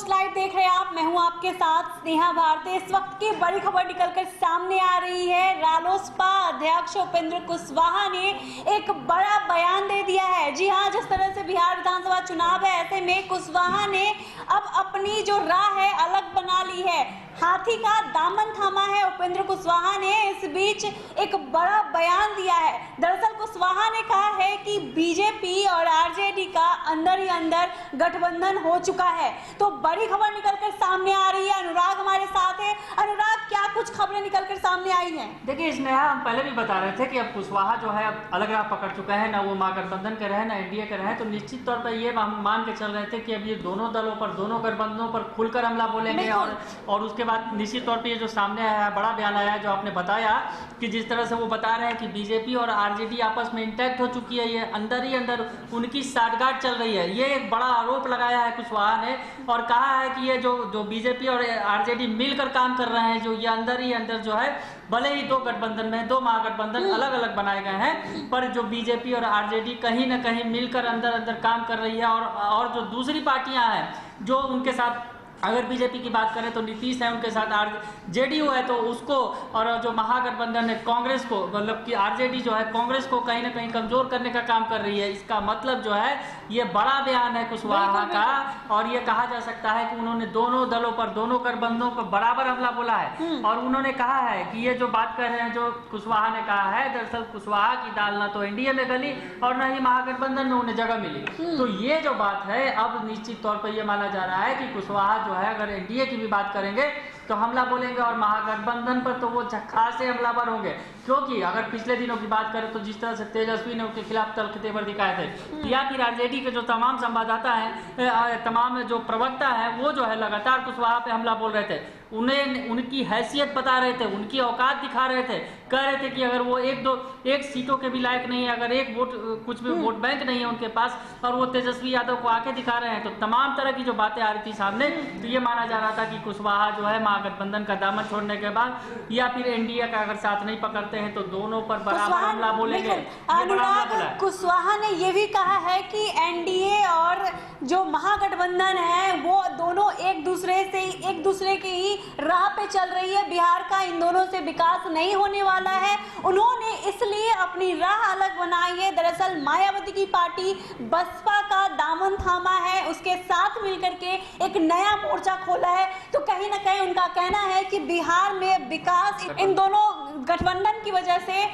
Post live देख रहे हैं आप। मैं हूं आपके साथ स्नेहा भारती। इस वक्त की बड़ी खबर निकलकर सामने आ रही है। रालोसपा अध्यक्ष उपेंद्र कुशवाहा ने एक बड़ा बयान दे दिया है। जी हां, जिस तरह से बिहार विधानसभा चुनाव है, ऐसे में कुशवाहा ने अब अपनी जो राह है अलग बना ली है। हाथी का दामन थामा है उपेंद्र कुशवाहा ने। इस बीच एक बड़ा बयान दिया है। दरअसल कुशवाहा ने कहा है कि बीजेपी और आरजेडी का अंदर ही अंदर गठबंधन हो चुका है। तो बड़ी खबर निकलकर सामने आ रही है। अनुराग हमारे साथ है। अनुराग, क्या कुछ खबरें निकलकर सामने आई हैं? देखिए स्नेहा, हम पहले भी बता रहे थे कि अब कुशवाहा जो है अब अलग राह पकड़ चुका है। ना वो महागठबंधन के रहे, ना एनडीए के रहे। तो निश्चित तौर पर ये हम मान के चल रहे थे कि अब ये दोनों दलों पर, दोनों गठबंधनों पर खुलकर हमला बोलेंगे। और उसके बाद निश्चित तौर पे ये जो सामने आया है, बड़ा बयान आया है, जो आपने बताया कि जिस तरह से वो बता रहे हैं कि बीजेपी और आरजेडी आपस में इंटैक्ट हो चुकी है, ये अंदर ही अंदर उनकी साठगांठ चल रही है। ये एक बड़ा आरोप लगाया है कुशवाहा ने और कहा है कि ये जो बीजेपी और आरजेडी मिलकर काम कर रहे हैं, जो ये अंदर ही अंदर जो है, भले ही दो गठबंधन में, दो महागठबंधन अलग अलग बनाए गए हैं, पर जो बीजेपी और आरजेडी कहीं ना कहीं मिलकर अंदर अंदर काम कर रही है। और जो दूसरी पार्टियां हैं जो उनके साथ, अगर बीजेपी की बात करें तो नीतीश है, उनके साथ जेडीयू है, तो उसको, और जो महागठबंधन है कांग्रेस को, मतलब कि आरजेडी जो है कांग्रेस को कहीं ना कहीं कमजोर करने का काम कर रही है। इसका मतलब जो है, ये बड़ा बयान है कुशवाहा का। और ये कहा जा सकता है कि उन्होंने दोनों दलों पर, दोनों गठबंधनों पर बराबर हमला बोला है। और उन्होंने कहा है कि ये जो बात कर रहे हैं, जो कुशवाहा ने कहा है, दरअसल कुशवाहा की दाल ना तो एनडीए में गली और न ही महागठबंधन में उन्हें जगह मिली। तो ये जो बात है, अब निश्चित तौर पर यह माना जा रहा है कि कुशवाहा जो है, अगर एनडीए की भी बात करेंगे तो हमला बोलेंगे, और महागठबंधन पर तो वो खासे हमलावर होंगे। क्योंकि अगर पिछले दिनों की बात करें तो जिस तरह से तेजस्वी ने उनके खिलाफ तल्ख तेवर दिखाए थे, या फिर आरजेडी के जो तमाम संवाददाता हैं, तमाम जो प्रवक्ता हैं, वो जो है लगातार कुशवाहा पे हमला बोल रहे थे। उन्हें उनकी हैसियत बता रहे थे, उनकी औकात दिखा रहे थे, कह रहे थे कि अगर वो एक सीटों के भी लायक नहीं है, अगर एक वोट, कुछ भी वोट बैंक नहीं है उनके पास, और वो तेजस्वी यादव को आके दिखा रहे हैं। तो तमाम तरह की जो बातें आ रही थी सामने, तो ये माना जा रहा था कि कुशवाहा जो है महागठबंधन का दामन छोड़ने के बाद, या फिर एनडीए का अगर साथ नहीं पकड़ते हैं, तो दोनों पर बराबर हमला बोलेंगे। अनुराग, कुशवाहा ने ये भी कहा है कि एनडीए और जो महागठबंधन है, वो दोनों एक दूसरे की ही राह पे चल रही है। बिहार का इन दोनों से विकास नहीं होने वाला है। उन्होंने इसलिए अपनी राह अलग बनाई है। दरअसल मायावती की पार्टी बसपा का दामन थामा है, उसके साथ मिलकर के एक नया मोर्चा खोला है। तो कहीं ना कहीं उनका कहना है कि बिहार में विकास, इन दोनों गठबंधन की वजह से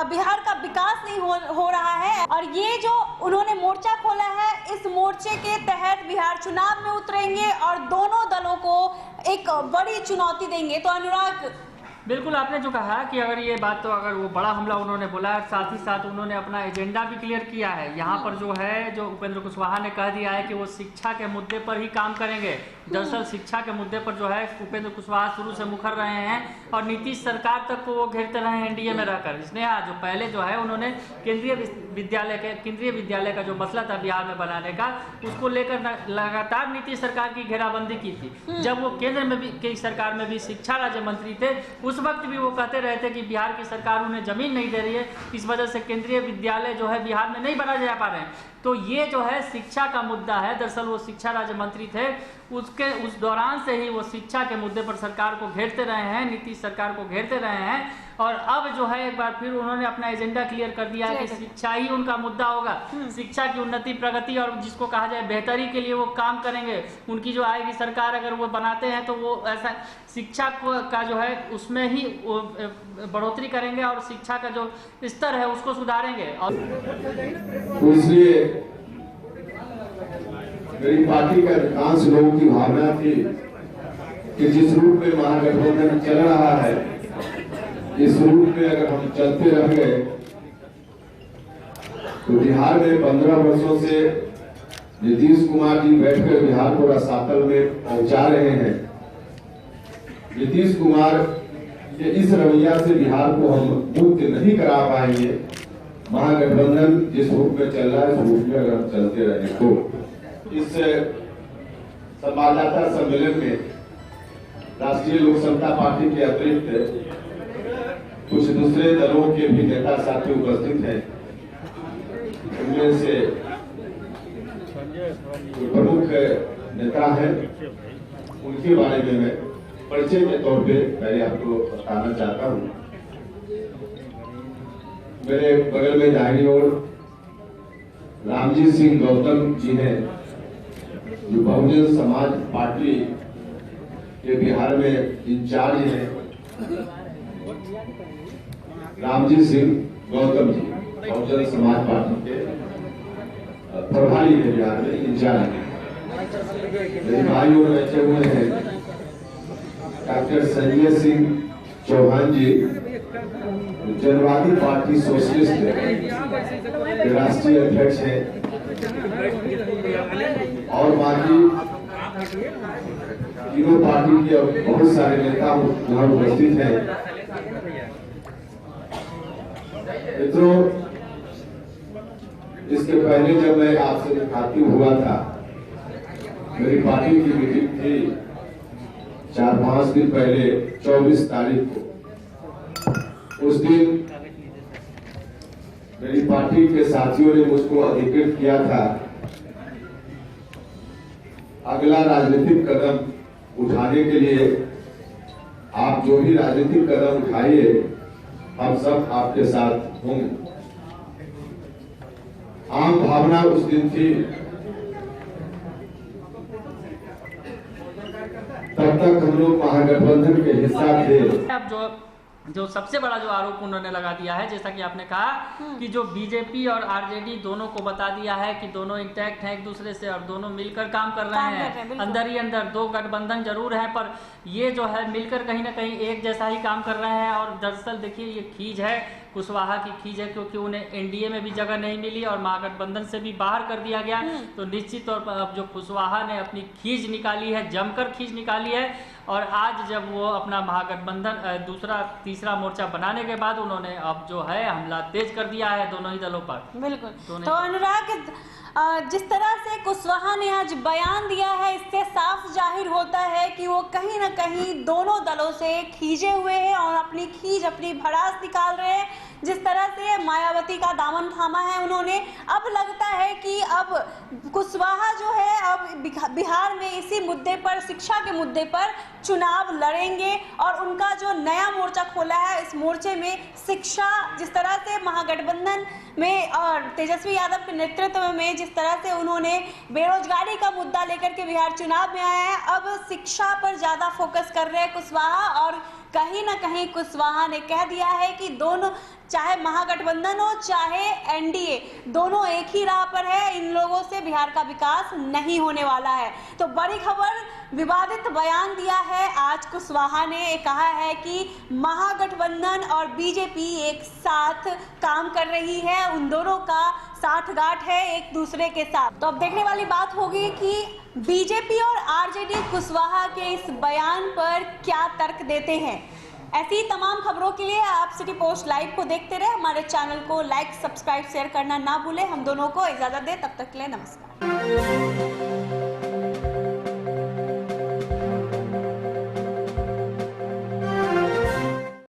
बिहार का विकास नहीं हो रहा है। और ये जो उन्होंने मोर्चा खोला है, इस मोर्चे के तहत बिहार चुनाव में उतरेंगे और दोनों दलों को एक बड़ी चुनौती देंगे। तो अनुराग, बिल्कुल आपने जो कहा कि अगर ये बात, तो अगर वो बड़ा हमला उन्होंने बोला, साथ ही साथ उन्होंने अपना एजेंडा भी क्लियर किया है। यहाँ पर जो है, जो उपेंद्र कुशवाहा ने कह दिया है कि वो शिक्षा के मुद्दे पर ही काम करेंगे। दरअसल शिक्षा के मुद्दे पर जो है उपेंद्र कुशवाहा शुरू से मुखर रहे हैं, और नीतीश सरकार तक को वो घेरते रहे हैं एनडीए में रहकर। इसने जो पहले जो है, उन्होंने केंद्रीय विद्यालय का जो मसला था बिहार में बनाने का, उसको लेकर लगातार नीतीश सरकार की घेराबंदी की थी। जब वो केंद्र में भी सरकार में भी शिक्षा राज्य मंत्री थे, उस वक्त भी वो कहते रहे थे कि बिहार की सरकार उन्हें जमीन नहीं दे रही है, इस वजह से केंद्रीय विद्यालय जो है बिहार में नहीं बनाए जा पा रहे हैं। तो ये जो है शिक्षा का मुद्दा है। दरअसल वो शिक्षा राज्य मंत्री थे, उस दौरान से ही वो शिक्षा के मुद्दे पर सरकार को घेरते रहे हैं, नीतीश सरकार को घेरते रहे हैं। और अब जो है एक बार फिर उन्होंने अपना एजेंडा क्लियर कर दिया है कि शिक्षा ही उनका मुद्दा होगा। शिक्षा की उन्नति, प्रगति और जिसको कहा जाए बेहतरी के लिए वो काम करेंगे। उनकी जो आएगी सरकार, अगर वो बनाते हैं तो वो ऐसा शिक्षा का जो है उसमें ही बढ़ोतरी करेंगे और शिक्षा का जो स्तर है उसको सुधारेंगे। और इसलिए मेरी पार्टी के अधिकांश लोगों की भावना थी कि जिस रूप में महागठबंधन चल रहा है, इस रूप में अगर हम चलते रह गए तो बिहार में 15 वर्षों से नीतीश कुमार जी बैठकर बिहार को रसातल में पहुंचा रहे हैं। नीतीश कुमार के इस रवैया से बिहार को हम मुक्त नहीं करा पाएंगे। महागठबंधन जिस रूप में चल रहा है, इस रूप में अगर हम चलते रहे तो इस संवाददाता सम्मेलन में राष्ट्रीय लोक समता पार्टी के अतिरिक्त कुछ दूसरे दलों के भी नेता साथी उपस्थित हैं। उनमें से प्रमुख नेता हैं उनके बारे में मैं परिचय के तौर पे पहले आपको बताना चाहता हूँ। मेरे बगल में दाहिनी ओर रामजी सिंह गौतम जी हैं, जो बहुजन समाज पार्टी के बिहार में इंचार्ज हैं। रामजी सिंह गौतम जी बहुजन समाज पार्टी के प्रभारी है, बिहार में इंचार्ज है। मेरे भाई और बैठे हुए हैं डॉक्टर संजय सिंह चौहान जी, जनवादी पार्टी सोशलिस्ट के राष्ट्रीय अध्यक्ष हैं, और बाकी तीनों पार्टी के बहुत सारे नेता यहाँ उपस्थित हैं। मित्रों, इसके पहले जब मैं आपसे मुखातिब हुआ था, मेरी पार्टी की मीटिंग थी 4-5 दिन पहले 24 तारीख को। उस दिन मेरी पार्टी के साथियों ने मुझको अधिकृत किया था अगला राजनीतिक कदम उठाने के लिए। आप जो भी राजनीतिक कदम उठाइए, हम सब आपके साथ होंगे। आम भावना उस दिन थी, तब तक हम लोग महागठबंधन के हिस्सा थे। अब जो सबसे बड़ा जो आरोप उन्होंने लगा दिया है, जैसा कि आपने कहा कि जो बीजेपी और आरजेडी दोनों को बता दिया है कि दोनों इंटैक्ट हैं एक दूसरे से और दोनों मिलकर काम कर रहे हैं। अंदर ही अंदर दो गठबंधन जरूर है, पर ये जो है मिलकर कहीं ना कहीं एक जैसा ही काम कर रहे हैं। और दरअसल देखिए, ये खीज है, कुशवाहा की खीज है, क्योंकि उन्हें एनडीए में भी जगह नहीं मिली और महागठबंधन से भी बाहर कर दिया गया। तो निश्चित तौर पर अब जो कुशवाहा ने अपनी खीज निकाली है, जमकर खीज निकाली है, और आज जब वो अपना महागठबंधन दूसरा तीसरा मोर्चा बनाने के बाद उन्होंने अब जो है हमला तेज कर दिया है दोनों ही दलों पर। बिल्कुल। तो अनुराग, जिस तरह से कुशवाहा ने आज बयान दिया है, इससे साफ जाहिर होता है कि वो कहीं ना कहीं दोनों दलों से खींचे हुए हैं और अपनी खींच, अपनी भड़ास निकाल रहे हैं। जिस तरह से मायावती का दामन थामा है उन्होंने, अब लगता है कि अब कुशवाहा जो है अब बिहार में इसी मुद्दे पर, शिक्षा के मुद्दे पर चुनाव लड़ेंगे। और उनका जो नया मोर्चा खोला है, इस मोर्चे में शिक्षा, जिस तरह से महागठबंधन में और तेजस्वी यादव के नेतृत्व में जिस तरह से उन्होंने बेरोजगारी का मुद्दा लेकर के बिहार चुनाव में आया है, अब शिक्षा पर ज्यादा फोकस कर रहे हैं कुशवाहा। और कहीं ना कहीं कुशवाहा ने कह दिया है कि दोनों, चाहे महागठबंधन हो चाहे एनडीए, दोनों एक ही राह पर है। इन लोगों से बिहार का विकास नहीं होने वाला है। तो बड़ी खबर, विवादित बयान दिया है आज कुशवाहा ने, कहा है कि महागठबंधन और बीजेपी एक साथ काम कर रही है, उन दोनों का साठगांठ है एक दूसरे के साथ। तो अब देखने वाली बात होगी कि बीजेपी और आरजेडी कुशवाहा के इस बयान पर क्या तर्क देते हैं। ऐसी तमाम खबरों के लिए आप सिटी पोस्ट लाइव को देखते रहे। हमारे चैनल को लाइक, सब्सक्राइब, शेयर करना ना भूलें। हम दोनों को इजाजत दें, तब तक के लिए नमस्कार।